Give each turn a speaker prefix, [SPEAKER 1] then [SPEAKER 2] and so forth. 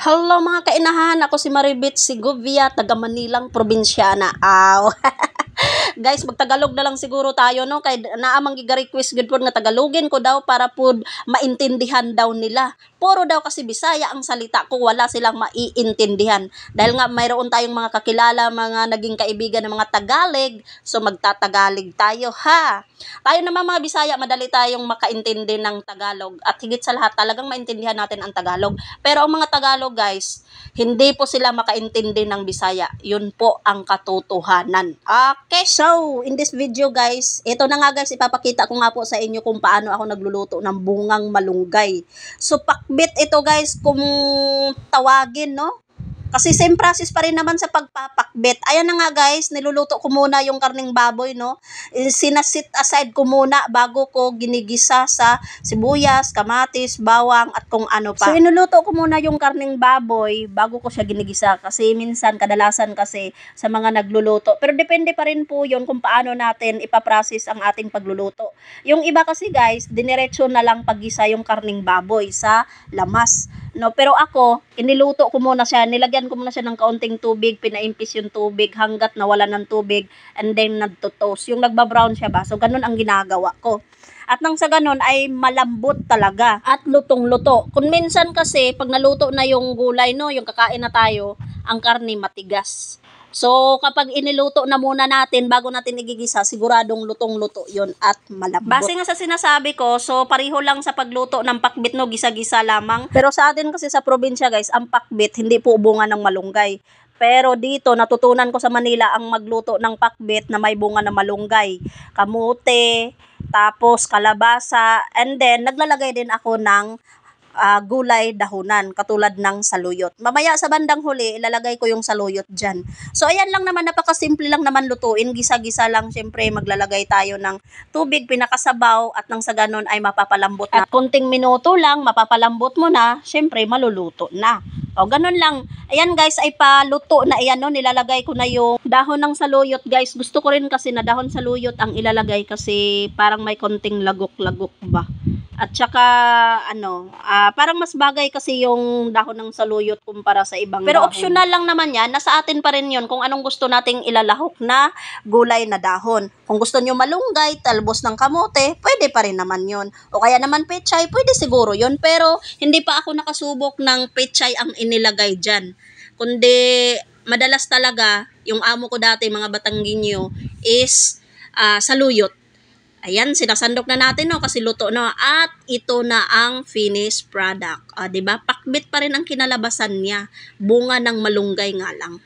[SPEAKER 1] Hello mga kainahan, ako si Maribit Segovia, taga Manilang, probinsyana. Aw. Guys, magtagalog na lang siguro tayo, no? Kay naamang giga-request gud pod nga tagalogin ko daw para pod maintindihan daw nila. Puro daw kasi Bisaya ang salita ko, wala silang maiintindihan. Dahil nga mayroon tayong mga kakilala, mga naging kaibigan ng mga Tagalog, so magtatagalig tayo, ha? Tayo naman mga Bisaya, madali tayong makaintindi ng Tagalog. At higit sa lahat, talagang maintindihan natin ang Tagalog. Pero ang mga Tagalog, guys, hindi po sila makaintindi ng Bisaya. Yun po ang katotohanan. Okay, so in this video guys, ito na nga guys, ipapakita ko nga po sa inyo kung paano ako nagluluto ng bungang malunggay. So pakbit ito guys kung tawagin, no? Kasi same process pa rin naman sa pagpapakbit. Ayan na nga guys, niluluto ko muna yung karning baboy, no? Sinasit aside ko muna bago ko ginigisa sa sibuyas, kamatis, bawang at kung ano pa. So inuluto ko muna yung karning baboy bago ko siya ginigisa kasi minsan kadalasan kasi sa mga nagluluto. Pero depende pa rin po yun kung paano natin ipaprocess ang ating pagluluto. Yung iba kasi guys, diniretso na lang paggisa yung karning baboy sa lamas. No, pero ako, iniluto ko muna siya, nilagyan ko muna siya ng kaunting tubig, pinaimpis yung tubig hanggat nawala ng tubig, and then nagtutos. Yung nagba-brown siya ba? So, ganun ang ginagawa ko. At nang sa ganun ay malambot talaga at lutong-luto. Kung minsan kasi, pag naluto na yung gulay, no, yung kakain na tayo, ang karne matigas. So, kapag iniluto na muna natin, bago natin igigisa, siguradong lutong-luto yun at malambot. Base nga sa sinasabi ko, so pareho lang sa pagluto ng pakbit, no, gisa-gisa lamang. Pero sa atin kasi sa probinsya guys, ang pakbit, hindi po bunga ng malunggay. Pero dito, natutunan ko sa Manila ang magluto ng pakbit na may bunga ng malunggay. Kamote, tapos kalabasa, and then naglalagay din ako ng gulay dahunan katulad ng saluyot. Mamaya sa bandang huli ilalagay ko yung saluyot dyan. So ayan lang naman, napakasimple lang naman lutuin, gisa-gisa lang. Syempre maglalagay tayo ng tubig, pinakasabaw, at nang sa ganon ay mapapalambot na. At kunting minuto lang mapapalambot mo na, syempre maluluto na. O ganun lang. Ayan guys, ay paluto na ayan, no, nilalagay ko na yung dahon ng saluyot guys. Gusto ko rin kasi na dahon saluyot ang ilalagay kasi parang may konting lagok-lagok ba. At saka ano, parang mas bagay kasi yung dahon ng saluyot kumpara sa ibang pero dahon. Optional lang naman yan, nasa atin pa rin yun kung anong gusto nating ilalahok na gulay na dahon. Kung gusto nyo malunggay, talbos ng kamote, pwede pa rin naman yun. O kaya naman pechay, pwede siguro yun. Pero hindi pa ako nakasubok ng pechay ang inilagay dyan. Kundi madalas talaga, yung amo ko dati, mga Batanggenyo, is saluyot. Ayan, sinasandok na natin, no, kasi luto na. At ito na ang finished product. Diba? Pakbit pa rin ang kinalabasan niya. Bunga ng malunggay nga lang.